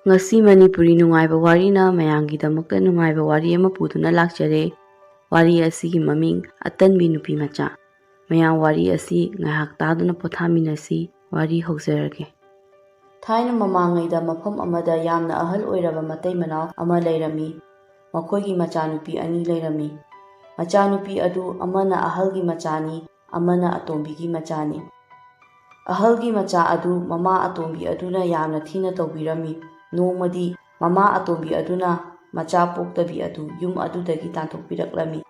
Ngasi Manipuri nungaiba warina mayamgidamukta nungaiba wari ama puduna lakjare. Wari asigi maming Atanbi Nupi Macha. Mayam wari asi ngahak taduna pothaminasi wari hokjarage. Thaina mamangaida mafam amada yamna ahal oiraba matai manaw ama leirami. Makhoigi machanupi ani leirami. Machanupi adu amana ahalgi machani, amana atombigi machani. Ahalgi macha adu mama atombi aduna yamna thina tawbirami. Nongmadi mama atombi aduna macha poktabi adu yum adudagi tanthokpiraklami.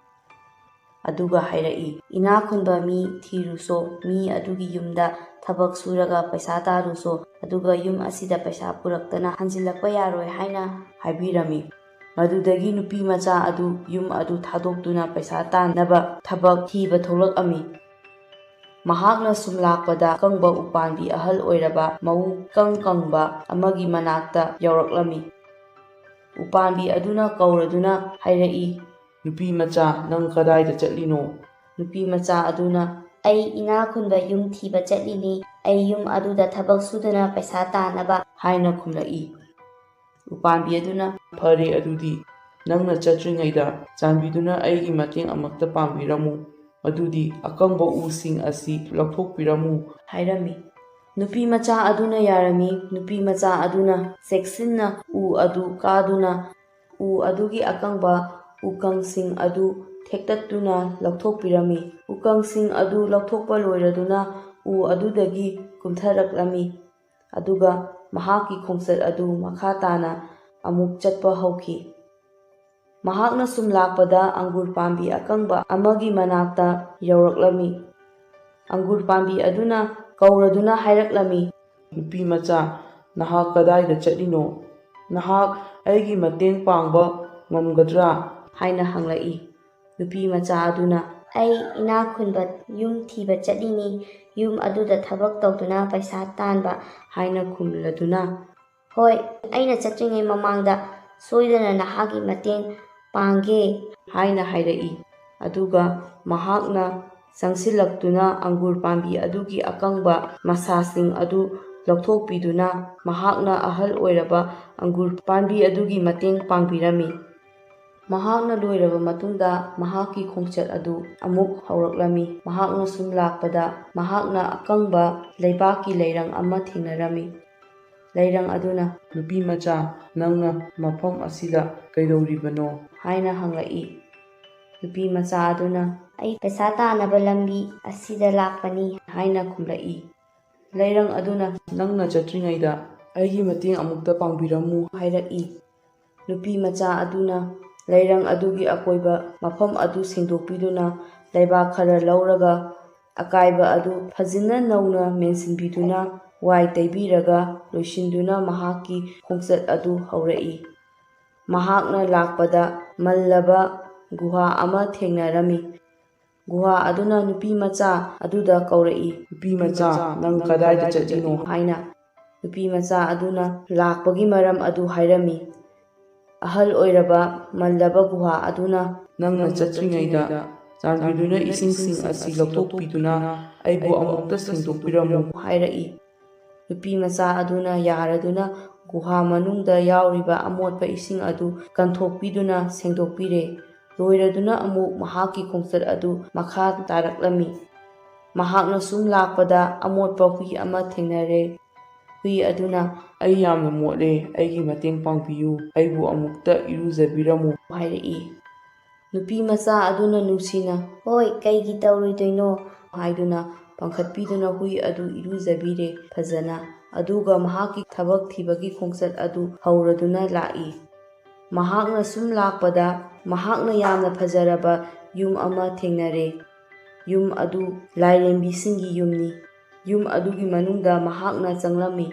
Aduga hairai ina khunba mi thiruso mi adugi yumda thabak suraga paisa taruso aduga yum asida paisa puraktana hanjilakpa yaroi haina haibirami. Madudagi nupi macha adu yum adu thadoktuna paisa tanaba thabak thiba tholakami. Mahakna sumlakpada kangba upanbi ahal oiraba mau kangba amagi manakta yauраklami. Upanbi aduna kauraduna hairai Nupi macha nang kadaida chatlino. Nupi macha aduna Ai ina khunba yum thiba chatlini ai yum aduda thabak suduna paisa tanaba haina khumlai. Upanbi aduna Phare adudi nangna chatringaida chanbiduna aigi mateng amakta pambiramu. Adudi akangba using asi lathokpiramu hairami. Nupi macha aduna yarami. Nupi macha aduna seksinna u adu kaduna u adugi akangba ukangsing adu thektatuna lathokpirami. Ukangsing adu lathokpa loiraduna u adudagi kumtharaklami. Aduga mahaki khongsat adu makha tana amuk chatpa hauki. Mahakna sumlakpada angur pambi akangba amagi manakta yauraklami. Angur pambi aduna kauraduna hairaklami. Nupi macha nahak kadaida chatlino. Nahak aigi mateng pangba ngamgadra haina hanglai. Nupi macha aduna ai ina khunba yum thiba chatlini yum aduda thabak tawduna paisa tanba haina khumladuna hoi aina chatringai mamangda soidana nahagi mateng pangge haina hairai. Aduga mahakna sangsilaktuna angur pambi adugi akangba masasing adu lathokpiduna mahakna ahal oiraba angur pambi adugi mateng pangbirami. Mahakna loiraba matungda mahaki khongchat adu amuk hauraklami. Mahakna sumlakpada mahakna akangba leibaki leirang ama thengnarami. Leirang aduna Nupi macha nangna mafam asida kaidoribano haina hanglai. Nupi macha aduna ai paisa tanaba lambi asida lakpani haina khumlai. Leirang aduna nangna chatringaida aigi mateng amukta pangbiramu hairai. Nupi macha aduna leirang adugi akoiba mafam adu sengdokpiduna leibak khara lauraga akaiba adu fajina nauna mensinbiduna wai taibiraga loisinduna mahaki khongchat adu haurai. Mahakna lakpada mallaba guha ama thengnarami. Guha aduna nupi macha aduda kaurai. Nupi macha nang kadaida chatlino haina. Nupi macha aduna lakpagi maram adu hairami. Ahal oiraba mallaba guha aduna nangna chatringaida chanbiduna isingsing asi lathokpiduna aibu amukta sengdokpiramu hairai. Nupi macha aduna yaraduna guha manungda yauriba amotpa ising adu kanthokpiduna sengdokpire. Loiraduna amuk mahaki khongchat adu makha taraklami. Mahakna sumlakpada amotpa hui ama thengnare. Hui aduna ai yamna motle aigi mateng pangbiyu aibu amukta iruzabiramu hairai. Nupi macha aduna nusina hoi kaigi tawridoino haiduna pangkhatpiduna hui adu iruzabire fajana. Aduga mahaki thabak thibagi khongchat adu hauraduna lai. Mahakna sumlakpada mahakna yamna fajaraba yum ama thengnare. Yum adu lairembisingi yumni. Yum adugi manungda mahakna changlami.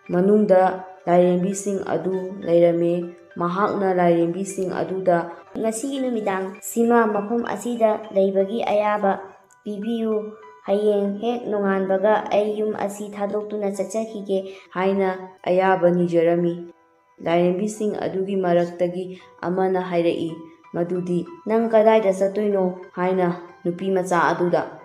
Manungda lairembising adu leirame. Mahakna lairembising aduda ngasigi numidang sima mafam asida leibagi ayaba pibiyu hayeng hek nonganbaga ai yum asi thadoktuna chachakige haina ayaba nijarami. Lairembising adugi maraktagi amana hairai. Madudi nang kadaida chatoino haina nupi macha aduda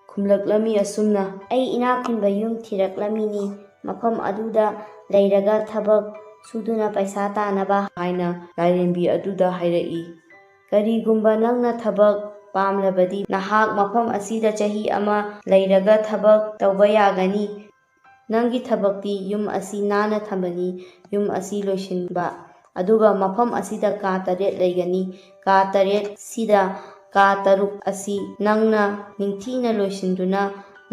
khumlaklami asumna ai ina khunba yum thiraklamini mafam aduda leiraga thabak ꯁꯨꯗꯨꯅ ꯄꯩꯁꯥ ꯇꯥꯅꯕ ꯍꯥꯏꯅ ꯂꯥꯏꯔꯦꯝꯕꯤ ꯑꯗꯨꯗ ꯍꯥꯏꯔꯛꯏ꯫ ꯀꯔꯤꯒꯨꯝꯕ ꯅꯪꯅ ꯊꯕꯛ ꯄꯥꯝꯂꯕꯗꯤ ꯅꯍꯥꯛ ꯃꯐꯝ ꯑꯁꯤꯗ ꯆꯍꯤ ꯑꯃ ꯂꯩꯔꯒ ꯊꯕꯛ ꯇꯧꯕ ꯌꯥꯒꯅꯤ꯫ ꯅꯪꯒꯤ ꯊꯕꯛꯇꯤ ꯌꯨꯝ ꯑꯁꯤ ꯅꯥꯟꯅ ꯊꯝꯕꯅꯤ, ꯌꯨꯝ ꯑꯁꯤ ꯂꯣꯏꯁꯤꯟꯕ, ꯑꯗꯨꯒ ꯃꯐꯝ ꯑꯁꯤꯗ ꯀꯥ 8 ꯂꯩꯒꯅꯤ꯫ ꯀꯥ 8 ꯁꯤꯗ ꯀꯥ 6 ꯑꯁꯤ ꯅꯪꯅ ꯅꯤꯡꯊꯤꯅ ꯂꯣꯏꯁꯤꯟꯗꯨꯅ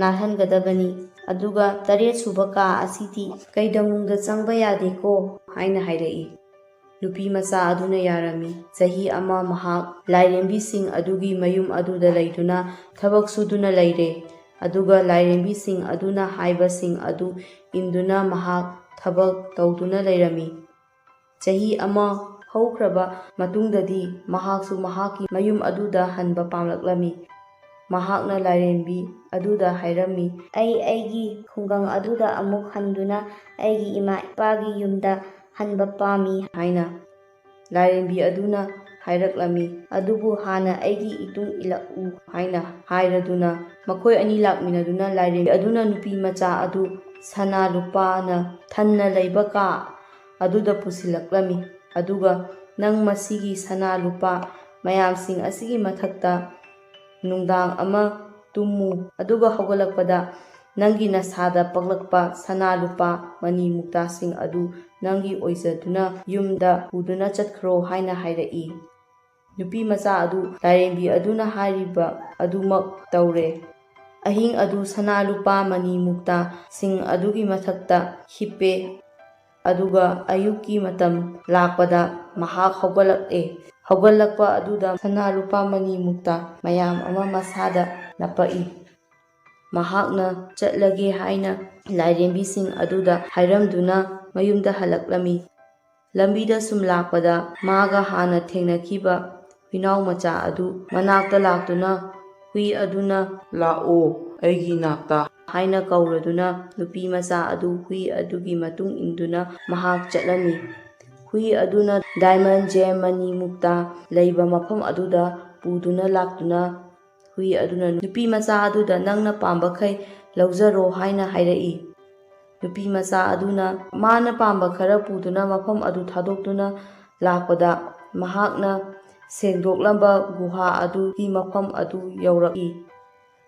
ꯅꯥꯜꯍꯟꯒꯗꯕꯅꯤ, ꯑꯗꯨꯒ 8 ꯁꯨꯕ ꯀꯥ ꯑꯁꯤꯗꯤ ꯀꯩꯗꯧꯅꯨꯡꯗ ꯆꯪꯕ ꯌꯥꯗꯦꯀꯣ ꯍꯥꯏꯅ ꯍꯥꯏꯔꯛꯏ꯫ ꯅꯨꯄꯤ ꯃꯆꯥ ꯑꯗꯨꯅ ꯌꯥꯔꯝꯃꯤ꯫ ꯆꯍꯤ ꯑꯃ ꯃꯍꯥꯛ ꯂꯥꯏꯔꯦꯝꯕꯤꯁꯤꯡ ꯑꯗꯨꯒꯤ ꯃꯌꯨꯝ ꯑꯗꯨꯗ ꯂꯩꯗꯨꯅ ꯊꯕꯛ ꯁꯨꯗꯨꯅ ꯂꯩꯔꯦ, ꯑꯗꯨꯒ ꯂꯥꯏꯔꯦꯝꯕꯤꯁꯤꯡ ꯑꯗꯨꯅ ꯍꯥꯏꯕꯁꯤꯡ ꯑꯗꯨ ꯏꯟꯗꯨꯅ ꯃꯍꯥꯛ ꯊꯕꯛ ꯇꯧꯗꯨꯅ ꯂꯩꯔꯝꯃꯤ꯫ ꯆꯍꯤ ꯑꯃ ꯍꯧꯈ꯭ꯔꯕ ꯃꯇꯨꯡꯗꯗꯤ ꯃꯍꯥꯛꯁꯨ ꯃꯍꯥꯛꯀꯤ ꯃꯌꯨꯝ ꯑꯗꯨꯗ ꯍꯟꯕ ꯄꯥꯝꯂꯛꯂꯝꯃꯤ꯫ ꯃꯍꯥꯛꯅ ꯂꯥꯏꯔꯦꯝꯕꯤ ꯑꯗꯨꯗ ꯍꯥꯏꯔꯝꯃꯤ, ꯑꯩꯒꯤ ꯈꯨꯡꯒꯪ ꯑꯗꯨꯗ ꯑꯃꯨꯛ ꯍꯟꯗꯨꯅ ꯑꯩꯒꯤ ꯏꯃꯥ ꯏꯄꯥꯒꯤ ꯌꯨꯝꯗ ꯍꯟꯕ ꯄꯥꯝꯃꯤ ꯍꯥꯏꯅ ꯂꯥꯏꯔꯦꯝꯕꯤ ꯑꯗꯨꯅ ꯍꯥꯏꯔꯛꯂꯝꯃꯤ꯫ ꯑꯗꯨꯕꯨ ꯍꯥꯟꯅ ꯑꯩꯒꯤ ꯏꯇꯨꯡ ꯏꯜꯂꯛꯎ ꯍꯥꯏꯅ ꯍꯥꯏꯔꯗꯨꯅ ꯃꯈꯣꯏ ꯑꯅꯤ ꯂꯥꯛꯃꯤꯟꯅꯗꯨꯅ ꯂꯥꯏꯔꯦꯝꯕꯤ ꯑꯗꯨꯅ ꯅꯨꯄꯤ ꯃꯆꯥ ꯑꯗꯨ ꯁꯅꯥ ꯂꯨꯄꯥꯅ ꯊꯟꯅ ꯂꯩꯕ ꯀꯥ ꯑꯗꯨꯗ ꯄꯨꯁꯤꯜꯂꯛꯂꯝꯃꯤ꯫ ꯑꯗꯨꯒ ꯅꯪ ꯃꯁꯤꯒꯤ ꯁꯅꯥ ꯂꯨꯄꯥ ꯃꯌꯥꯝꯁꯤꯡ ꯑꯁꯤꯒꯤ ꯃꯊꯛꯇ ꯅꯨꯡꯗꯥꯡ ꯑꯃ ꯇꯨꯝꯃꯨ, ꯑꯗꯨꯒ ꯍꯧꯒꯠꯂꯛꯄꯗ ꯅꯪꯒꯤ ꯅꯁꯥꯗ ꯄꯛꯂꯛꯄ ꯁꯅꯥ ꯂꯨꯄꯥ ꯃꯅꯤ ꯃꯨꯛꯇꯥꯁꯤꯡ ꯑꯗꯨ ꯅꯪꯒꯤ ꯑꯣꯏꯖꯗꯨꯅ ꯌꯨꯝꯗ ꯄꯨꯗꯨꯅ ꯆꯠꯈ꯭ꯔꯣ ꯍꯥꯏꯅ ꯍꯥꯏꯔꯛꯏ꯫ ꯅꯨꯄꯤ ꯃꯆꯥ ꯑꯗꯨ ꯂꯥꯏꯔꯦꯝꯕꯤ ꯑꯗꯨꯅ ꯍꯥꯏꯔꯤꯕ ꯑꯗꯨꯃꯛ ꯇꯧꯔꯦ꯫ ꯑꯍꯤꯡ ꯑꯗꯨ ꯁꯅꯥ ꯂꯨꯄꯥ ꯃꯅꯤ ꯃꯨꯛꯇꯥꯁꯤꯡ ꯑꯗꯨꯒꯤ ꯃꯊꯛꯇ ꯍꯤꯞꯄꯦ, ꯑꯗꯨꯒ ꯑꯌꯨꯛꯀꯤ ꯃꯇꯝ ꯂꯥꯛꯄꯗ ꯃꯍꯥꯛ ꯍꯧꯒꯠꯂꯛꯑꯦ꯫ ꯍꯧꯒꯠꯂꯛꯄ ꯑꯗꯨꯗ ꯁꯅꯥ ꯂꯨꯄꯥ ꯃꯅꯤ ꯃꯨꯛꯇꯥ ꯃꯌꯥꯝ ꯑꯃ ꯃꯁꯥꯗ ꯅꯞꯄꯛꯏ꯫ ꯃꯍꯥꯛꯅ ꯆꯠꯂꯒꯦ ꯍꯥꯏꯅ ꯂꯥꯏꯔꯦꯝꯕꯤꯁꯤꯡ ꯑꯗꯨꯗ ꯍꯥꯏꯔꯝꯗꯨꯅ ꯃꯌꯨꯝꯗ ꯍꯜꯂꯛꯂꯝꯃꯤ꯫ ꯂꯝꯕꯤꯗ ꯁꯨꯝ ꯂꯥꯛꯄꯗ ꯃꯥꯒ ꯍꯥꯟꯅ ꯊꯦꯡꯅꯈꯤꯕ ꯍꯨꯏꯅꯥꯎ ꯃꯆꯥ ꯑꯗꯨ ꯃꯅꯥꯛꯇ ꯂꯥꯛꯇꯨꯅ ꯍꯨꯏ ꯑꯗꯨꯅ ꯂꯥꯛꯑꯣ ꯑꯩꯒꯤ ꯅꯥꯛꯇ ꯍꯥꯏꯅ ꯀꯧꯔꯗꯨꯅ ꯅꯨꯄꯤ ꯃꯆꯥ ꯑꯗꯨ ꯍꯨꯏ ꯑꯗꯨꯒꯤ ꯃꯇꯨꯡ ꯏꯟꯗꯨꯅ ꯃꯍꯥꯛ ꯆꯠꯂꯝꯃꯤ꯫ ꯍꯨꯏ ꯑꯗꯨꯅ ꯗꯥꯏꯃꯟ, ꯖꯦꯝ, ꯃꯅꯤ ꯃꯨꯛꯇꯥ ꯂꯩꯕ ꯃꯐꯝ ꯑꯗꯨꯗ ꯄꯨꯗꯨꯅ ꯂꯥꯛꯇꯨꯅ ꯍꯨꯏ ꯑꯗꯨꯅ ꯅꯨꯄꯤ ꯃꯆꯥ ꯑꯗꯨꯗ ꯅꯪꯅ ꯄꯥꯝꯕꯈꯩ ꯂꯧꯖꯔꯣ ꯍꯥꯏꯅ ꯍꯥꯏꯔꯛꯏ꯫ ꯅꯨꯄꯤ ꯃꯆꯥ ꯑꯗꯨꯅ ꯃꯥꯅ ꯄꯥꯝꯕ ꯈꯔ ꯄꯨꯗꯨꯅ ꯃꯐꯝ ꯑꯗꯨ ꯊꯥꯗꯣꯛꯇꯨꯅ ꯂꯥꯛꯄꯗ ꯃꯍꯥꯛꯅ ꯁꯦꯡꯗꯣꯛꯂꯝꯕ ꯒꯨꯍꯥ ꯑꯗꯨꯒꯤ ꯃꯐꯝ ꯑꯗꯨ ꯌꯧꯔꯛꯏ꯫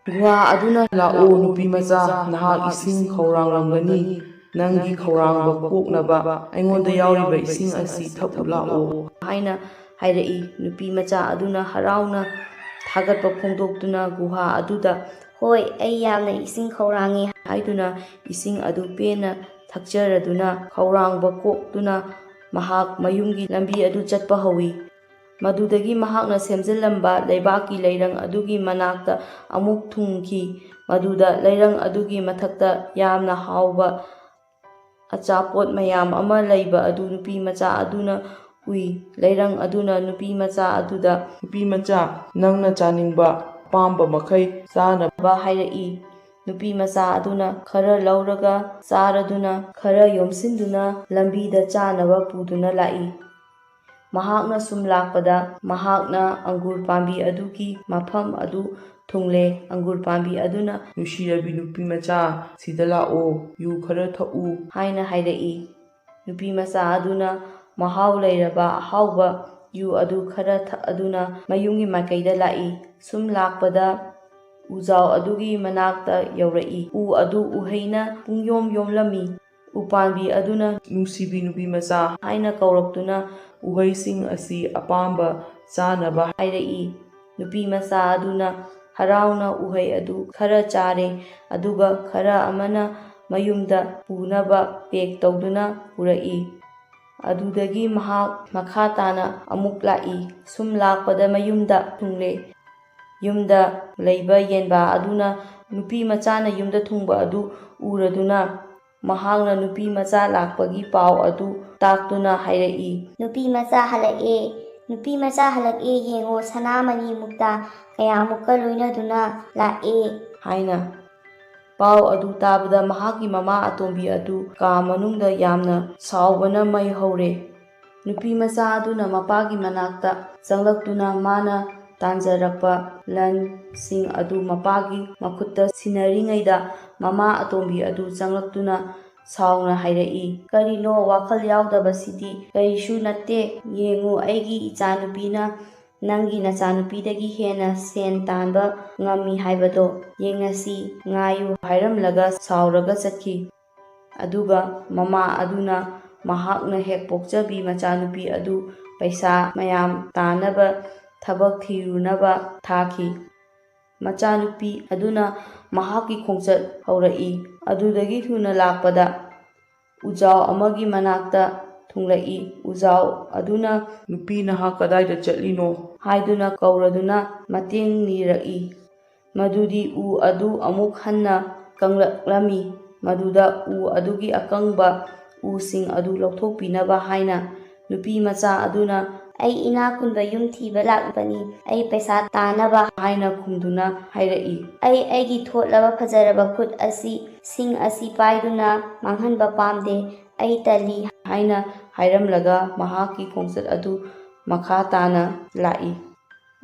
ꯒꯨꯍꯥ ꯑꯗꯨꯅ ꯂꯥꯛꯑꯣ ꯅꯨꯄꯤ ꯃꯆꯥ, ꯅꯍꯥꯛ ꯏꯁꯤꯡ ꯈꯧꯔꯥꯡꯂꯝꯒꯅꯤ꯫ ꯅꯪꯒꯤ ꯈꯧꯔꯥꯡꯕ ꯀꯣꯛꯅꯕ ꯑꯩꯉꯣꯟꯗ ꯌꯥꯎꯔꯤꯕ ꯏꯁꯤꯡ ꯑꯁꯤ ꯊꯛꯎ ꯂꯥꯛꯑꯣ ꯍꯥꯏꯅ ꯍꯥꯏꯔꯛꯏ꯫ ꯅꯨꯄꯤ ꯃꯆꯥ ꯑꯗꯨꯅ ꯍꯔꯥꯎꯅ ꯊꯥꯒꯠꯄ ꯐꯣꯡꯗꯣꯛꯇꯨꯅ ꯒꯨꯍꯥ ꯑꯗꯨꯗ ꯍꯣꯏ, ꯑꯩ ꯌꯥꯝꯅ ꯏꯁꯤꯡ ꯈꯧꯔꯥꯡꯉꯤ ꯍꯥꯏꯗꯨꯅ ꯏꯁꯤꯡ ꯑꯗꯨ ꯄꯦꯟꯅ ꯊꯛꯆꯔꯗꯨꯅ ꯈꯧꯔꯥꯡꯕ ꯀꯣꯛꯇꯨꯅ ꯃꯍꯥꯛ ꯃꯌꯨꯝꯒꯤ ꯂꯝꯕꯤ ꯑꯗꯨ ꯆꯠꯄ ꯍꯧꯏ꯫ ꯃꯗꯨꯗꯒꯤ ꯃꯍꯥꯛꯅ ꯁꯦꯝꯖꯤꯜꯂꯝꯕ ꯂꯩꯕꯥꯛꯀꯤ ꯂꯩꯔꯪ ꯑꯗꯨꯒꯤ ꯃꯅꯥꯛꯇ ꯑꯃꯨꯛ ꯊꯨꯡꯈꯤ, ꯃꯗꯨꯗ ꯂꯩꯔꯪ ꯑꯗꯨꯒꯤ ꯃꯊꯛꯇ ꯌꯥꯝꯅ ꯍꯥꯎꯕ ꯑꯆꯥꯄꯣꯠ ꯃꯌꯥꯝ ꯑꯃ ꯂꯩꯕ ꯑꯗꯨ ꯅꯨꯄꯤ ꯃꯆꯥ ꯑꯗꯨꯅ ꯎꯏ꯫ ꯂꯩꯔꯪ ꯑꯗꯨꯅ ꯅꯨꯄꯤ ꯃꯆꯥ ꯑꯗꯨꯗ ꯅꯨꯄꯤ ꯃꯆꯥ, ꯅꯪꯅ ꯆꯥꯅꯤꯡꯕ ꯑꯄꯥꯝꯕ ꯃꯈꯩ ꯆꯥꯅꯕ ꯍꯥꯏꯔꯛꯏ꯫ ꯅꯨꯄꯤ ꯃꯆꯥ ꯑꯗꯨꯅ ꯈꯔ ꯂꯧꯔꯒ ꯆꯥꯔꯗꯨꯅ ꯈꯔ ꯌꯣꯝꯁꯤꯟꯗꯨꯅ ꯂꯝꯕꯤꯗ ꯆꯥꯅꯕ ꯄꯨꯗꯨꯅ ꯂꯥꯛꯏ꯫ ꯃꯍꯥꯛꯅ ꯁꯨꯝ ꯂꯥꯛꯄꯗ ꯃꯍꯥꯛꯅ ꯑꯪꯒꯨꯔ ꯄꯥꯝꯕꯤ ꯑꯗꯨꯒꯤ ꯃꯐꯝ ꯑꯗꯨ ꯊꯨꯡꯂꯦ꯫ ꯑꯪꯒꯨꯔ ꯄꯥꯝꯕꯤ ꯑꯗꯨꯅ ꯅꯨꯡꯁꯤꯔꯕꯤ ꯅꯨꯄꯤ ꯃꯆꯥ, ꯁꯤꯗ ꯂꯥꯛꯑꯣ, ꯌꯨ ꯈꯔ ꯊꯛꯎ ꯍꯥꯏꯅ ꯍꯥꯏꯔꯛꯏ꯫ ꯅꯨꯄꯤ ꯃꯆꯥ ꯑꯗꯨꯅ ꯃꯍꯥꯎ ꯂꯩꯔꯕ ꯑꯍꯥꯎꯕ ꯌꯨ ꯑꯗꯨ ꯈꯔ ꯊꯛꯑꯗꯨꯅ ꯃꯌꯨꯝꯒꯤ ꯃꯥꯏꯀꯩꯗ ꯂꯥꯛꯏ꯫ ꯁꯨꯝ ꯂꯥꯛꯄꯗ ꯎꯖꯥꯎ ꯑꯗꯨꯒꯤ ꯃꯅꯥꯛꯇ ꯌꯧꯔꯛꯏ꯫ ꯎ ꯑꯗꯨ ꯎꯍꯩꯅ ꯄꯨꯡꯌꯣꯝ ꯌꯣꯝꯂꯝꯃꯤ꯫ ꯎꯄꯥꯝꯕꯤ ꯑꯗꯨꯅ ꯅꯨꯡꯁꯤꯕꯤ ꯅꯨꯄꯤ ꯃꯆꯥ ꯍꯥꯏꯅ ꯀꯧꯔꯛꯇꯨꯅ ꯎꯍꯩꯁꯤꯡ ꯑꯁꯤ ꯑꯄꯥꯝꯕ ꯆꯥꯅꯕ ꯍꯥꯏꯔꯛꯏ꯫ ꯅꯨꯄꯤ ꯃꯆꯥ ꯑꯗꯨꯅ ꯍꯔꯥꯎꯅ ꯎꯍꯩ ꯑꯗꯨ ꯈꯔ ꯆꯥꯔꯦ, ꯑꯗꯨꯒ ꯈꯔ ꯑꯃꯅ ꯃꯌꯨꯝꯗ ꯄꯨꯅꯕ ꯄꯦꯛ ꯇꯧꯗꯨꯅ ꯄꯨꯔꯛꯏ꯫ ꯑꯗꯨꯗꯒꯤ ꯃꯍꯥꯛ ꯃꯈꯥ ꯇꯥꯅ ꯑꯃꯨꯛ ꯂꯥꯛꯏ꯫ ꯁꯨꯝ ꯂꯥꯛꯄꯗ ꯃꯌꯨꯝꯗ ꯊꯨꯡꯂꯦ꯫ ꯌꯨꯝꯗ ꯂꯩꯕ ꯌꯦꯟꯕꯥ ꯑꯗꯨꯅ ꯅꯨꯄꯤ ꯃꯆꯥꯅ ꯌꯨꯝꯗ ꯊꯨꯡꯕ ꯑꯗꯨ ꯎꯔꯗꯨꯅ ꯃꯍꯥꯛꯅ ꯅꯨꯄꯤ ꯃꯆꯥ ꯂꯥꯛꯄꯒꯤ ꯄꯥꯎ ꯑꯗꯨ ꯇꯥꯛꯇꯨꯅ ꯍꯥꯏꯔꯛꯏ꯫ ꯅꯨꯄꯤ ꯃꯆꯥ ꯍꯜꯂꯛꯑꯦ, ꯅꯨꯄꯤ ꯃꯆꯥ ꯍꯜꯂꯛꯑꯦ, ꯌꯦꯡꯉꯣ, ꯁꯅꯥ ꯃꯅꯤ ꯃꯨꯛꯇꯥ ꯀꯌꯥꯃꯨꯛꯀ ꯂꯣꯏꯅꯗꯨꯅ ꯂꯥꯛꯑꯦ ꯍꯥꯏꯅ꯫ ꯄꯥꯎ ꯑꯗꯨ ꯇꯥꯕꯗ ꯃꯍꯥꯛꯀꯤ ꯃꯃꯥ ꯑꯇꯣꯝꯕꯤ ꯑꯗꯨ ꯀꯥ ꯃꯅꯨꯡꯗ ꯌꯥꯝꯅ ꯁꯥꯎꯕꯅ ꯃꯩ ꯍꯧꯔꯦ꯫ ꯅꯨꯄꯤ ꯃꯆꯥ ꯑꯗꯨꯅ ꯃꯄꯥꯒꯤ ꯃꯅꯥꯛꯇ ꯆꯪꯂꯛꯇꯨꯅ ꯃꯥꯅ ꯇꯥꯟꯖꯔꯛꯄ ꯂꯟꯁꯤꯡ ꯑꯗꯨ ꯃꯄꯥꯒꯤ ꯃꯈꯨꯠꯇ ꯁꯤꯟꯅꯔꯤꯉꯩꯗ ꯃꯃꯥ ꯑꯇꯣꯝꯕꯤ ꯑꯗꯨ ꯆꯪꯂꯛꯇꯨꯅ ꯁꯥꯎꯅ ꯍꯥꯏꯔꯛꯏ꯫ ꯀꯔꯤꯅꯣ ꯋꯥꯈꯜ ꯌꯥꯎꯗꯕꯁꯤꯗꯤ? ꯀꯔꯤꯁꯨ ꯅꯠꯇꯦ, ꯌꯦꯡꯉꯨ ꯑꯩꯒꯤ ꯏꯆꯥꯅꯨꯄꯤꯅ ꯅꯪꯒꯤ ꯅꯆꯥꯅꯨꯄꯤꯗꯒꯤ ꯍꯦꯟꯅ ꯁꯦꯟ ꯇꯥꯟꯕ ꯉꯝꯃꯤ ꯍꯥꯏꯕꯗꯣ ꯌꯦꯡꯉꯁꯤ, ꯉꯥꯏꯌꯨ ꯍꯥꯏꯔꯝꯂꯒ ꯁꯥꯎꯔꯒ ꯆꯠꯈꯤ꯫ ꯑꯗꯨꯒ ꯃꯃꯥ ꯑꯗꯨꯅ ꯃꯍꯥꯛꯅ ꯍꯦꯛ ꯄꯣꯛꯆꯕꯤ ꯃꯆꯥꯅꯨꯄꯤ ꯑꯗꯨ ꯄꯩꯁꯥ ꯃꯌꯥꯝ ꯇꯥꯟꯅꯕ ꯊꯕꯛ ꯊꯤꯔꯨꯅꯕ ꯊꯥꯈꯤ꯫ ꯃꯆꯥꯅꯨꯄꯤ ꯑꯗꯨꯅ ꯃꯍꯥꯛꯀꯤ ꯈꯣꯡꯆꯠ ꯍꯧꯔꯛꯏ꯫ ꯑꯗꯨꯗꯒꯤ ꯊꯨꯅ ꯂꯥꯛꯄꯗ ꯎꯖꯥꯎ ꯑꯃꯒꯤ ꯃꯅꯥꯛꯇ ꯊꯨꯡꯂꯛꯏ꯫ ꯎꯖꯥꯎ ꯑꯗꯨꯅ ꯅꯨꯄꯤ ꯅꯍꯥꯛ ꯀꯗꯥꯏꯗ ꯆꯠꯂꯤꯅꯣ? ꯍꯥꯏꯗꯨꯅ ꯀꯧꯔꯗꯨꯅ ꯃꯇꯦꯡ ꯅꯤꯔꯛꯏ꯫ ꯃꯗꯨꯗꯤ ꯎ ꯑꯗꯨ ꯑꯃꯨꯛ ꯍꯟꯅ ꯀꯪꯂꯛꯂꯝꯃꯤ꯫ ꯃꯗꯨꯗ ꯎ ꯑꯗꯨꯒꯤ ꯑꯀꯪꯕ ꯎꯁꯤꯡ ꯑꯗꯨ ꯂꯧꯊꯣꯛꯄꯤꯅꯕ ꯍꯥꯏꯅ ꯅꯨꯄꯤ ꯃꯆꯥ ꯑꯗꯨꯅ "ꯑꯩ ꯏꯅꯥꯛ ꯈꯨꯟꯕ ꯌꯨꯝ ꯊꯤꯕ ꯂꯥꯛꯄꯅꯤ, ꯑꯩ ꯄꯩꯁꯥ ꯇꯥꯟꯅꯕ" ꯍꯥꯏꯅ ꯈꯨꯝꯗꯨꯅ ꯍꯥꯏꯔꯛꯏ꯫ "ꯑꯩꯒꯤ ꯊꯣꯠꯂꯕ ꯐꯖꯔꯕ ꯈꯨꯠ ꯑꯁꯤ ꯁꯤꯡ ꯑꯁꯤ ꯄꯥꯏꯗꯨꯅ ꯃꯥꯡꯍꯟꯕ ꯄꯥꯝꯗꯦ, ꯑꯩ ꯇꯜꯂꯤ" ꯍꯥꯏꯅ ꯍꯥꯏꯔꯝꯂꯒ ꯃꯍꯥꯛꯀꯤ ꯈꯣꯡꯆꯠ ꯑꯗꯨ ꯃꯈꯥ ꯇꯥꯅ ꯂꯥꯛꯏ꯫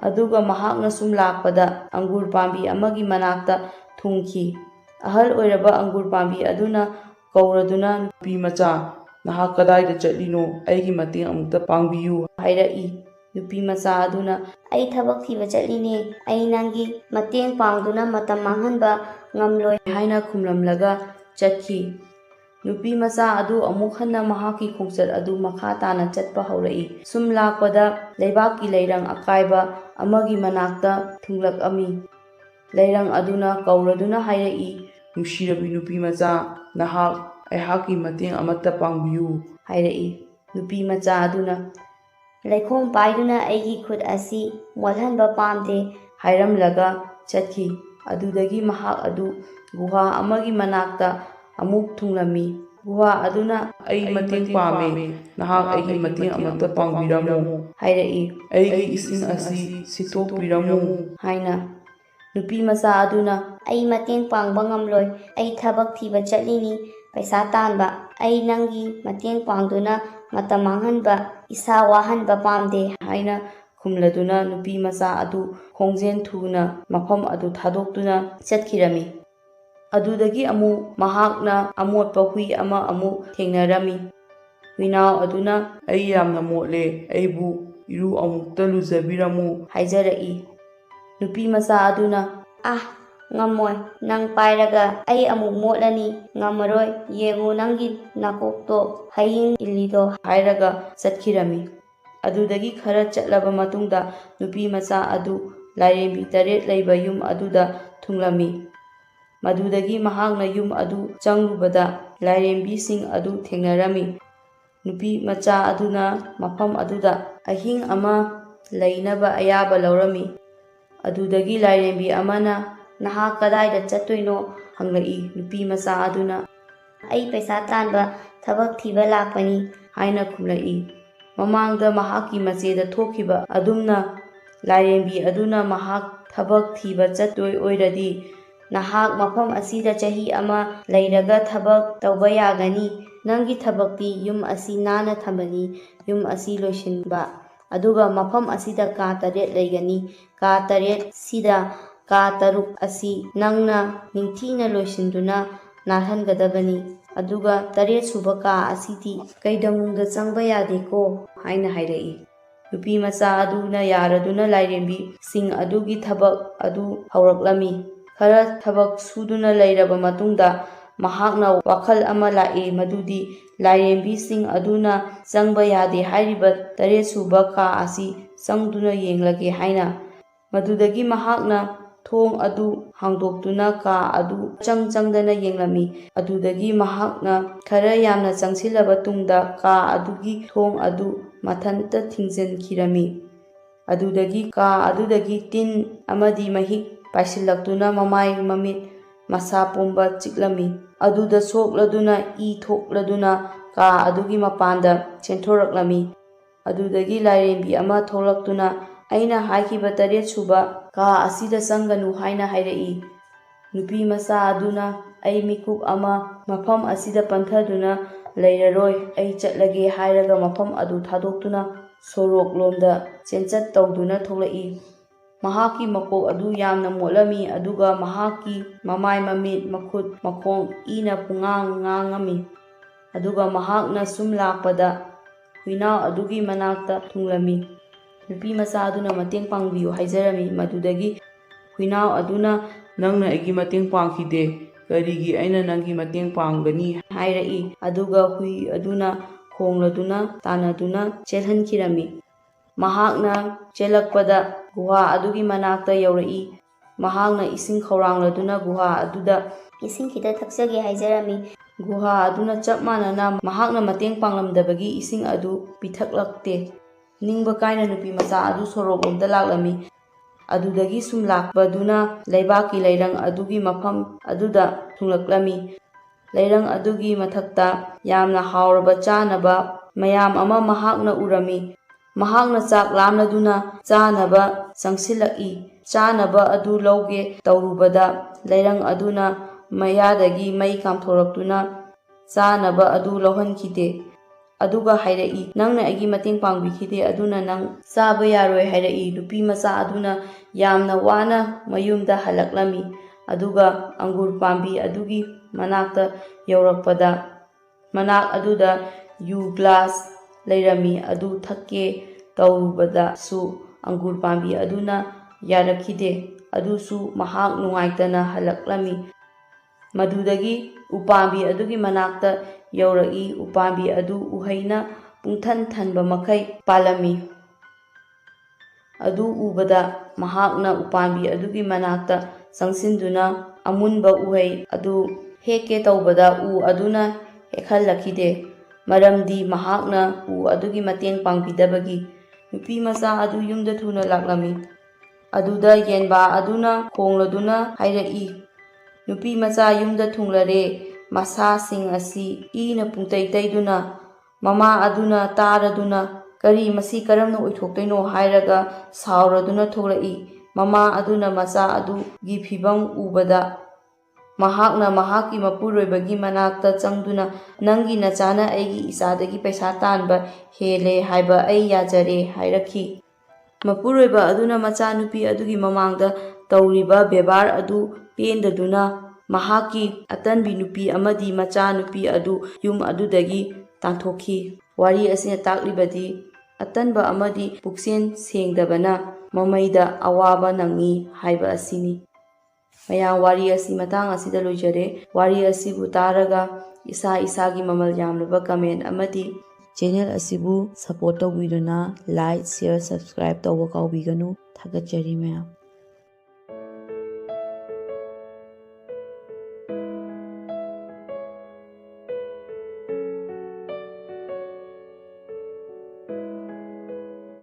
ꯑꯗꯨꯒ ꯃꯍꯥꯛꯅ ꯁꯨꯝ ꯂꯥꯛꯄꯗ ꯑꯪꯒꯨꯔ ꯄꯥꯝꯕꯤ ꯑꯃꯒꯤ ꯃꯅꯥꯛꯇ ꯊꯨꯡꯈꯤ꯫ ꯑꯍꯜ ꯑꯣꯏꯔꯕ ꯑꯪꯒꯨꯔ ꯄꯥꯝꯕꯤ ꯑꯗꯨꯅ ꯀꯧꯔꯗꯨꯅ ꯅꯨꯄꯤ ꯃꯆꯥ, ꯅꯍꯥꯛ ꯀꯗꯥꯏꯗ ꯆꯠꯂꯤꯅꯣ? ꯑꯩꯒꯤ ꯃꯇꯦꯡ ꯑꯃꯨꯛꯇ ꯄꯥꯡꯕꯤꯌꯨ ꯍꯥꯏꯔꯛꯏ꯫ ꯅꯨꯄꯤ ꯃꯆꯥ ꯑꯗꯨꯅ "ꯑꯩ ꯊꯕꯛ ꯊꯤꯕ ꯆꯠꯂꯤꯅꯦ, ꯑꯩ ꯅꯪꯒꯤ ꯃꯇꯦꯡ ꯄꯥꯡꯗꯨꯅ ꯃꯇꯝ ꯃꯥꯡꯍꯟꯕ ꯉꯝꯂꯣꯏ" ꯍꯥꯏꯅ ꯈꯨꯝꯂꯝꯂꯒ ꯆꯠꯈꯤ꯫ ꯅꯨꯄꯤ ꯃꯆꯥ ꯑꯗꯨ ꯑꯃꯨꯛ ꯍꯟꯅ ꯃꯍꯥꯛꯀꯤ ꯈꯣꯡꯆꯠ ꯑꯗꯨ ꯃꯈꯥ ꯇꯥꯅ ꯆꯠꯄ ꯍꯧꯔꯛꯏ꯫ ꯁꯨꯝ ꯂꯥꯛꯄꯗ ꯂꯩꯕꯥꯛꯀꯤ ꯂꯩꯔꯪ ꯑꯀꯥꯏꯕ ꯑꯃꯒꯤ ꯃꯅꯥꯛꯇ ꯊꯨꯡꯂꯛꯑꯝꯃꯤ꯫ ꯂꯩꯔꯪ ꯑꯗꯨꯅ ꯀꯧꯔꯗꯨꯅ ꯍꯥꯏꯔꯛꯏ, ꯅꯨꯡꯁꯤꯔꯕꯤ ꯅꯨꯄꯤ ꯃꯆꯥ, ꯅꯍꯥꯛ ꯑꯩꯍꯥꯛꯀꯤ ꯃꯇꯦꯡ ꯑꯃꯠꯇ ꯄꯥꯡꯕꯤꯌꯨ ꯍꯥꯏꯔꯛꯏ꯫ ꯅꯨꯄꯤ ꯃꯆꯥ ꯑꯗꯨꯅ "ꯂꯩꯈꯣꯝ ꯄꯥꯏꯗꯨꯅ ꯑꯩꯒꯤ ꯈꯨꯠ ꯑꯁꯤ ꯃꯣꯠꯍꯟꯕ ꯄꯥꯝꯗꯦ" ꯍꯥꯏꯔꯝꯂꯒ ꯆꯠꯈꯤ꯫ ꯑꯗꯨꯗꯒꯤ ꯃꯍꯥꯛ ꯑꯗꯨ ꯒꯨꯍꯥ ꯑꯃꯒꯤ ꯃꯅꯥꯛꯇ ꯑꯃꯨꯛ ꯊꯨꯡꯂꯝꯃꯤ꯫ ꯒꯨꯍꯥ ꯑꯗꯨꯅ ꯑꯩ ꯃꯇꯦꯡ ꯄꯥꯝꯃꯦ, ꯅꯍꯥꯛ ꯑꯩꯒꯤ ꯃꯇꯦꯡ ꯑꯃꯠꯇ ꯄꯥꯡꯕꯤꯔꯝꯃꯨ, ꯍꯥꯏꯔꯛꯏ꯫ ꯑꯩꯒꯤ ꯏꯁꯤꯡ ꯑꯁꯤ ꯁꯤꯠꯇꯣꯛꯄꯤꯔꯝꯃꯨ ꯍꯥꯏꯅ ꯅꯨꯄꯤ ꯃꯆꯥ ꯑꯗꯨꯅ "ꯑꯩ ꯃꯇꯦꯡ ꯄꯥꯡꯕ ꯉꯝꯂꯣꯏ, ꯑꯩ ꯊꯕꯛ ꯊꯤꯕ ꯆꯠꯂꯤꯅꯤ, ꯄꯩꯁా ꯇꯥꯟꯕ, ꯑꯩ ꯅꯪꯒꯤ ꯃꯇꯦꯡ ꯄꯥꯡꯗꯨꯅ ꯃꯇꯝ ꯃꯥꯡꯍꯟꯕ, ꯏꯁꯥ ꯋꯥꯍꯟꯕ ꯄꯥꯝꯗꯦ" ꯍꯥꯏꯅ ꯈꯨꯝꯂꯗꯨꯅ ꯅꯨꯄꯤ ꯃꯆꯥ ꯑꯗꯨ ꯈꯣꯡꯖꯦꯜ ꯊꯨꯅ ꯃꯐꯝ ꯑꯗꯨ ꯊꯥꯗꯣꯛꯇꯨꯅ ꯆꯠꯈꯤꯔꯝꯃꯤ꯫ ꯑꯗꯨꯗꯒꯤ ꯑꯃꯨꯛ ꯃꯍꯥꯛꯅ ꯑꯃꯣꯠꯄ ꯍꯨꯏ ꯑꯃ ꯑꯃꯨꯛ ꯊꯦꯡꯅꯔꯝꯃꯤ꯫ ꯍꯨꯏꯅꯥꯎ ꯑꯗꯨꯅ ꯑꯩ ꯌꯥꯝꯅ ꯃꯣꯠꯂꯦ, ꯑꯩꯕꯨ ꯏꯔꯨ ꯑꯃꯨꯛꯇ ꯂꯨꯖꯕꯤꯔꯝꯃꯨ ꯍꯥꯏꯖꯔꯛꯏ꯫ ꯅꯨꯄꯤ ꯃꯆꯥ ꯑꯗꯨꯅ "ꯉꯝꯃꯣꯏ, ꯅꯪ ꯄꯥꯏꯔꯒ ꯑꯩ ꯑꯃꯨꯛ ꯃꯣꯠꯂꯅꯤ, ꯉꯝꯃꯔꯣꯏ, ꯌꯦꯡꯉꯨ ꯅꯪꯒꯤ ꯅꯀꯣꯛꯇꯣ ꯍꯌꯤꯡ ꯏꯜꯂꯤꯗꯣ" ꯍꯥꯏꯔꯒ ꯆꯠꯈꯤꯔꯝꯃꯤ꯫ ꯑꯗꯨꯗꯒꯤ ꯈꯔ ꯆꯠꯂꯕ ꯃꯇꯨꯡꯗ ꯅꯨꯄꯤ ꯃꯆꯥ ꯑꯗꯨ ꯂꯥꯏꯔꯦꯝꯕꯤ 8 ꯂꯩꯕ ꯌꯨꯝ ꯑꯗꯨꯗ ꯊꯨꯡꯂꯝꯃꯤ꯫ ꯃꯗꯨꯗꯒꯤ ꯃꯍꯥꯛꯅ ꯌꯨꯝ ꯑꯗꯨ ꯆꯪꯂꯨꯕꯗ ꯂꯥꯏꯔꯦꯝꯕꯤꯁꯤꯡ ꯑꯗꯨ ꯊꯦꯡꯅꯔꯝꯃꯤ꯫ ꯅꯨꯄꯤ ꯃꯆꯥ ꯑꯗꯨꯅ ꯃꯐꯝ ꯑꯗꯨꯗ ꯑꯍꯤꯡ ꯑꯃ ꯂꯩꯅꯕ ꯑꯌꯥꯕ ꯂꯧꯔꯝꯃꯤ꯫ ꯑꯗꯨꯗꯒꯤ ꯂꯥꯏꯔꯦꯝꯕꯤ ꯑꯃꯅ "ꯅꯍꯥꯛ ꯀꯗꯥꯏꯗ ꯆꯠꯇꯣꯏꯅꯣ?" ꯍꯪꯂꯛꯏ꯫ ꯅꯨꯄꯤ ꯃꯆꯥ ꯑꯗꯨꯅ "ꯑꯩ ꯄꯩꯁꯥ ꯇꯥꯟꯕ ꯊꯕꯛ ꯊꯤꯕ ꯂꯥꯛꯄꯅꯤ" ꯍꯥꯏꯅ ꯈꯨꯝꯂꯛꯏ꯫ ꯃꯃꯥꯡꯗ ꯃꯍꯥꯛꯀꯤ ꯃꯆꯦꯗ ꯊꯣꯛꯈꯤꯕ ꯑꯗꯨꯝꯅ ꯂꯥꯏꯔꯦꯝꯕꯤ ꯑꯗꯨꯅ ꯃꯍꯥꯛ ꯊꯕꯛ ꯊꯤꯕ ꯆꯠꯇꯣꯏ ꯑꯣꯏꯔꯗꯤ "ꯅꯍꯥꯛ ꯃꯐꯝ ꯑꯁꯤꯗ ꯆꯍꯤ ꯑꯃ ꯂꯩꯔꯒ ꯊꯕꯛ ꯇꯧꯕ ꯌꯥꯒꯅꯤ, ꯅꯪꯒꯤ ꯊꯕꯛꯇꯤ ꯌꯨꯝ ꯑꯁꯤ ꯅꯥꯟꯅ ꯊꯝꯕꯅꯤ, ꯌꯨꯝ ꯑꯁꯤ ꯂꯣꯏꯁꯤꯟꯕ, ꯑꯗꯨꯒ ꯃꯐꯝ ꯑꯁꯤꯗ ꯀꯥ 8 ꯂꯩꯒꯅꯤ, ꯀꯥ 8 ꯁꯤꯗ ꯀꯥ 6 ꯑꯁꯤ ꯅꯪꯅ ꯅꯤꯡꯊꯤꯅ ꯂꯣꯏꯁꯤꯟꯗꯨꯅ ꯅꯥꯜꯍꯟꯒꯗꯕꯅꯤ, ꯑꯗꯨꯒ 8 ꯁꯨꯕ ꯀꯥ ꯑꯁꯤꯗꯤ ꯀꯩꯗꯧꯅꯨꯡꯗ ꯆꯪꯕ ꯌꯥꯗꯦꯀꯣ" ꯍꯥꯏꯅ ꯍꯥꯏꯔꯛꯏ꯫ ꯅꯨꯄꯤ ꯃꯆꯥ ꯑꯗꯨꯅ ꯌꯥꯔꯗꯨꯅ ꯂꯥꯏꯔꯦꯝꯕꯤꯁꯤꯡ ꯑꯗꯨꯒꯤ ꯊꯕꯛ ꯑꯗꯨ ꯍꯧꯔꯛꯂꯝꯃꯤ꯫ ꯈꯔ ꯊꯕꯛ ꯁꯨꯗꯨꯅ ꯂꯩꯔꯕ ꯃꯇꯨꯡꯗ ꯃꯍꯥꯛꯅ ꯋꯥꯈꯜ ꯑꯃ ꯂꯥꯛꯏ ꯃꯗꯨꯗꯤ ꯂꯥꯏꯔꯦꯝꯕꯤꯁꯤꯡ ꯑꯗꯨꯅ ꯆꯪꯕ ꯌꯥꯗꯦ ꯍꯥꯏꯔꯤꯕ 8 ꯁꯨꯕ ꯀꯥ ꯑꯁꯤ ꯆꯪꯗꯨꯅ ꯌꯦꯡꯂꯒꯦ ꯍꯥꯏꯅ꯫ ꯃꯗꯨꯗꯒꯤ ꯃꯍꯥꯛꯅ ꯊꯣꯡ ꯑꯗꯨ ꯍꯥꯡꯗꯣꯛꯇꯨꯅ ꯀꯥ ꯑꯗꯨ ꯆꯪꯗꯅ ꯌꯦꯡꯂꯝꯃꯤ꯫ ꯑꯗꯨꯗꯒꯤ ꯃꯍꯥꯛꯅ ꯈꯔ ꯌꯥꯝꯅ ꯆꯪꯁꯤꯜꯂꯕ ꯇꯨꯡꯗ ꯀꯥ ꯑꯗꯨꯒꯤ ꯊꯣꯡ ꯑꯗꯨ ꯃꯊꯟꯇ ꯊꯤꯡꯖꯤꯟꯈꯤꯔꯝꯃꯤ꯫ ꯑꯗꯨꯗꯒꯤ ꯀꯥ ꯑꯗꯨꯗꯒꯤ ꯇꯤꯟ ꯑꯃꯗꯤ ꯃꯍꯤꯛ ꯄꯥꯏꯁꯤꯜꯂꯛꯇꯨꯅ ꯃꯃꯥꯏ ꯃꯃꯤꯠ ꯃꯁꯥ ꯄꯨꯝꯕ ꯆꯤꯛꯂꯝꯃꯤ꯫ ꯑꯗꯨꯗ ꯁꯣꯛꯂꯗꯨꯅ ꯏ ꯊꯣꯛꯂꯗꯨꯅ ꯀꯥ ꯑꯗꯨꯒꯤ ꯃꯄꯥꯟꯗ ꯆꯦꯟꯊꯣꯔꯛꯂꯝꯃꯤ꯫ ꯑꯗꯨꯗꯒꯤ ꯂꯥꯏꯔꯦꯝꯕꯤ ꯑꯃ ꯊꯣꯛꯂꯛꯇꯨꯅ "ꯑꯩꯅ ꯍꯥꯏꯈꯤꯕ 8 ꯁꯨꯕ ꯀꯥ ꯑꯁꯤꯗ ꯆꯪꯒꯅꯨ" ꯍꯥꯏꯅ ꯍꯥꯏꯔꯛꯏ꯫ ꯅꯨꯄꯤ ꯃꯆꯥ ꯑꯗꯨꯅ "ꯑꯩ ꯃꯤꯀꯨꯞ ꯑꯃ ꯃꯐꯝ ꯑꯁꯤꯗ ꯄꯟꯊꯗꯨꯅ ꯂꯩꯔꯔꯣꯏ, ꯑꯩ ꯆꯠꯂꯒꯦ" ꯍꯥꯏꯔꯒ ꯃꯐꯝ ꯑꯗꯨ ꯊꯥꯗꯣꯛꯇꯨꯅ ꯁꯣꯔꯣꯛ ꯂꯣꯝꯗ ꯆꯦꯟꯆꯠ ꯇꯧꯗꯨꯅ ꯊꯣꯛꯂꯛꯏ꯫ ꯃꯍꯥꯛꯀꯤ ꯃꯀꯣꯛ ꯑꯗꯨ ꯌꯥꯝꯅ ꯃꯣꯠꯂꯝꯃꯤ ꯑꯗꯨꯒ ꯃꯍꯥꯛꯀꯤ ꯃꯃꯥꯏ ꯃꯃꯤꯠ ꯃꯈꯨꯠ ꯃꯈꯣꯡ ꯏꯅ ꯄꯨꯡꯉꯥꯡ ꯉꯥꯡꯉꯝꯃꯤ꯫ ꯑꯗꯨꯒ ꯃꯍꯥꯛꯅ ꯁꯨꯝ ꯂꯥꯛꯄꯗ ꯍꯨꯏꯅꯥꯎ ꯑꯗꯨꯒꯤ ꯃꯅꯥꯛꯇ ꯊꯨꯡꯂꯝꯃꯤ꯫ ꯅꯨꯄꯤꯃꯆꯥ ꯑꯗꯨꯅ ꯃꯇꯦꯡ ꯄꯥꯡꯕꯤꯌꯨ ꯍꯥꯏꯖꯔꯝꯃꯤ꯫ ꯃꯗꯨꯗꯒꯤ ꯍꯨꯏꯅꯥꯎ ꯑꯗꯨꯅ ꯅꯪꯅ ꯑꯩꯒꯤ ꯃꯇꯦꯡ ꯄꯥꯡꯈꯤꯗꯦ, ꯀꯔꯤꯒꯤ ꯑꯩꯅ ꯅꯪꯒꯤ ꯃꯇꯦꯡ ꯄꯥꯡꯒꯅꯤ ꯍꯥꯏꯔꯛꯏ꯫ ꯑꯗꯨꯒ ꯍꯨꯏ ꯑꯗꯨꯅ ꯈꯣꯡꯂꯗꯨꯅ ꯇꯥꯟꯅꯗꯨꯅ ꯆꯦꯜꯍꯟꯈꯤꯔꯝꯃꯤ꯫ ꯃꯍꯥꯛꯅ ꯆꯦꯜꯂꯛꯄꯗ ꯒꯨꯍꯥ ꯑꯗꯨꯒꯤ ꯃꯅꯥꯛꯇ ꯌꯧꯔꯛꯏ꯫ ꯃꯍꯥꯛꯅ ꯏꯁꯤꯡ ꯈꯧꯔꯥꯡꯂꯗꯨꯅ ꯒꯨꯍꯥ ꯑꯗꯨꯗ ꯏꯁꯤꯡ ꯈꯤꯇ ꯊꯛꯆꯒꯦ ꯍꯥꯏꯖꯔꯝꯃꯤ꯫ ꯒꯨꯍꯥ ꯑꯗꯨꯅ ꯆꯞ ꯃꯥꯟꯅꯅ ꯃꯍꯥꯛꯅ ꯃꯇꯦꯡ ꯄꯥꯡꯂꯝꯗꯕꯒꯤ ꯏꯁꯤꯡ ꯑꯗꯨ ꯄꯤꯊꯛꯂꯛꯇꯦ꯫ ꯅꯤꯡꯕ ꯀꯥꯏꯅ ꯅꯨꯄꯤꯃꯆꯥ ꯑꯗꯨ ꯁꯣꯔꯣꯛꯂꯣꯝꯗ ꯂꯥꯛꯂꯝꯃꯤ꯫ ꯑꯗꯨꯗꯒꯤ ꯁꯨꯝ ꯂꯥꯛꯄꯗꯨꯅ ꯂꯩꯕꯥꯛꯀꯤ ꯂꯩꯔꯪ ꯑꯗꯨꯒꯤ ꯃꯐꯝ ꯑꯗꯨꯗ ꯊꯨꯡꯂꯛꯂꯝꯃꯤ꯫ ꯂꯩꯔꯪ ꯑꯗꯨꯒꯤ ꯃꯊꯛꯇ ꯌꯥꯝꯅ ꯍꯥꯎꯔꯕ ꯆꯥꯅꯕ ꯃꯌꯥꯝ ꯑꯃ ꯃꯍꯥꯛꯅ ꯎꯔꯝꯃꯤ꯫ ꯃꯍꯥꯛꯅ ꯆꯥꯛ ꯂꯥꯝꯂꯗꯨꯅ ꯆꯥꯅꯕ ꯆꯪꯁꯤꯜꯂꯛꯏ꯫ ꯆꯥꯅꯕ ꯑꯗꯨ ꯂꯧꯒꯦ ꯇꯧꯔꯨꯕꯗ ꯂꯩꯔꯪ ꯑꯗꯨꯅ ꯃꯌꯥꯗꯒꯤ ꯃꯩ ꯀꯥꯝꯊꯣꯔꯛꯇꯨꯅ ꯆꯥꯅꯕ ꯑꯗꯨ ꯂꯧꯍꯟꯈꯤꯗꯦ꯫ ꯑꯗꯨꯒ ꯍꯥꯏꯔꯛꯏ, ꯅꯪꯅ ꯑꯩꯒꯤ ꯃꯇꯦꯡ ꯄꯥꯡꯕꯤꯈꯤꯗꯦ ꯑꯗꯨꯅ ꯅꯪ ꯆꯥꯕ ꯌꯥꯔꯣꯏ ꯍꯥꯏꯔꯛꯏ꯫ ꯅꯨꯄꯤꯃꯆꯥ ꯑꯗꯨꯅ ꯌꯥꯝꯅ ꯋꯥꯅ ꯃꯌꯨꯝꯗ ꯍꯜꯂꯛꯂꯝꯃꯤ꯫ ꯑꯗꯨꯒ ꯑꯪꯒꯨꯔ ꯄꯥꯝꯕꯤ ꯑꯗꯨꯒꯤ ꯃꯅꯥꯛꯇ ꯌꯧꯔꯛꯄꯗ ꯃꯅꯥꯛ ꯑꯗꯨꯗ ꯌꯨ ꯒ꯭ꯂꯥꯁ ꯂꯩꯔꯝꯃꯤ꯫ ꯑꯗꯨ ꯊꯛꯀꯦ ꯇꯧꯔꯨꯕꯗꯁꯨ ꯑꯪꯒꯨꯔ ꯄꯥꯝꯕꯤ ꯑꯗꯨꯅ ꯌꯥꯔꯛꯈꯤꯗꯦ꯫ ꯑꯗꯨꯁꯨ ꯃꯍꯥꯛ ꯅꯨꯡꯉꯥꯏꯇꯅ ꯍꯜꯂꯛꯂꯝꯃꯤ꯫ ꯃꯗꯨꯗꯒꯤ ꯎꯄꯥꯝꯕꯤ ꯑꯗꯨꯒꯤ ꯃꯅꯥꯛꯇ ꯌꯧꯔꯛꯏ꯫ ꯎꯄꯥꯝꯕꯤ ꯑꯗꯨ ꯎꯍꯩꯅ ꯄꯨꯡꯊꯟ ꯊꯟꯕ ꯃꯈꯩ ꯄꯥꯜꯂꯝꯃꯤ꯫ ꯑꯗꯨ ꯎꯕꯗ ꯃꯍꯥꯛꯅ ꯎꯄꯥꯝꯕꯤ ꯑꯗꯨꯒꯤ ꯃꯅꯥꯛꯇ ꯆꯪꯁꯤꯟꯗꯨꯅ ꯑꯃꯨꯟꯕ ꯎꯍꯩ ꯑꯗꯨ ꯍꯦꯛꯀꯦ ꯇꯧꯕꯗ ꯎ ꯑꯗꯨꯅ ꯍꯦꯛꯍꯜꯂꯛꯈꯤꯗꯦ, ꯃꯔꯝꯗꯤ ꯃꯍꯥꯛꯅ ꯎ ꯑꯗꯨꯒꯤ ꯃꯇꯦꯡ ꯄꯥꯡꯕꯤꯗꯕꯒꯤ꯫ ꯅꯨꯄꯤꯃꯆꯥ ꯑꯗꯨ ꯌꯨꯝꯗ ꯊꯨꯅ ꯂꯥꯛꯂꯝꯃꯤ꯫ ꯑꯗꯨꯗ ꯌꯦꯟꯕꯥ ꯑꯗꯨꯅ ꯈꯣꯡꯂꯗꯨꯅ ꯍꯥꯏꯔꯛꯏ, ꯅꯨꯄꯤꯃꯆꯥ ꯌꯨꯝꯗ ꯊꯨꯡꯂꯔꯦ, ꯃꯁꯥꯁꯤꯡ ꯑꯁꯤ ꯏꯅ ꯄꯨꯡꯇꯩ ꯇꯩꯗꯨꯅ꯫ ꯃꯃꯥ ꯑꯗꯨꯅ ꯇꯥꯔꯗꯨꯅ ꯀꯔꯤ ꯃꯁꯤ ꯀꯔꯝꯅ ꯑꯣꯏꯊꯣꯛꯇꯣꯏꯅꯣ ꯍꯥꯏꯔꯒ ꯁꯥꯎꯔꯗꯨꯅ ꯊꯣꯛꯂꯛꯏ꯫ ꯃꯃꯥ ꯑꯗꯨꯅ ꯃꯆꯥ ꯑꯗꯨꯒꯤ ꯐꯤꯚꯝ ꯎꯕꯗ ꯃꯍꯥꯛꯅ ꯃꯍꯥꯛꯀꯤ ꯃꯄꯨꯔꯣꯏꯕꯒꯤ ꯃꯅꯥꯛꯇ ꯆꯪꯗꯨꯅ ꯅꯪꯒꯤ ꯅꯆꯥꯅ ꯑꯩꯒꯤ ꯏꯆꯥꯗꯒꯤ ꯄꯩꯁꯥ ꯇꯥꯟꯕ ꯍꯦꯜꯂꯦ ꯍꯥꯏꯕ ꯑꯩ ꯌꯥꯖꯔꯦ ꯍꯥꯏꯔꯛꯈꯤ꯫ ꯃꯄꯨꯔꯣꯏꯕ ꯑꯗꯨꯅ ꯃꯆꯥꯅꯨꯄꯤ ꯑꯗꯨꯒꯤ ꯃꯃꯥꯡꯗ ꯇꯧꯔꯤꯕ ꯕꯦꯚꯥꯔ ꯑꯗꯨ ꯄꯦꯟꯗꯗꯨꯅ ꯃꯍꯥꯛꯀꯤ ꯑꯇꯟꯕꯤ ꯅꯨꯄꯤ ꯑꯃꯗꯤ ꯃꯆꯥꯅꯨꯄꯤ ꯑꯗꯨ ꯌꯨꯝ ꯑꯗꯨꯗꯒꯤ ꯇꯥꯟꯊꯣꯛꯈꯤ꯫ ꯋꯥꯔꯤ ꯑꯁꯤꯅ ꯇꯥꯛꯂꯤꯕꯗꯤ ꯑꯇꯟꯕ ꯑꯃꯗꯤ ꯄꯨꯛꯆꯦꯜ ꯁꯦꯡꯗꯕꯅ ꯃꯃꯩꯗ ꯑꯋꯥꯕ ꯅꯪꯏ ꯍꯥꯏꯕ ꯑꯁꯤꯅꯤ꯫ ꯃꯌꯥꯝ, ꯋꯥꯔꯤ ꯑꯁꯤ ꯃꯇꯥꯡ ꯑꯁꯤꯗ ꯂꯣꯏꯖꯔꯦ꯫ ꯋꯥꯔꯤ ꯑꯁꯤꯕꯨ ꯇꯥꯔꯒ ꯏꯁꯥꯒꯤ ꯃꯃꯜ ꯌꯥꯝꯂꯕ ꯀꯃꯦꯟ ꯑꯃꯗꯤ ꯆꯦꯅꯦꯜ ꯑꯁꯤꯕꯨ ꯁꯄꯣꯔꯠ ꯇꯧꯕꯤꯗꯨꯅ ꯂꯥꯏꯛ, ꯁꯦꯌꯔ, ꯁꯕꯁꯀ꯭ꯔꯥꯏꯕ ꯇꯧꯕ ꯀꯥꯎꯕꯤꯒꯅꯨ꯫ ꯊꯥꯒꯠꯆꯔꯤ ꯃꯌꯥꯝ꯫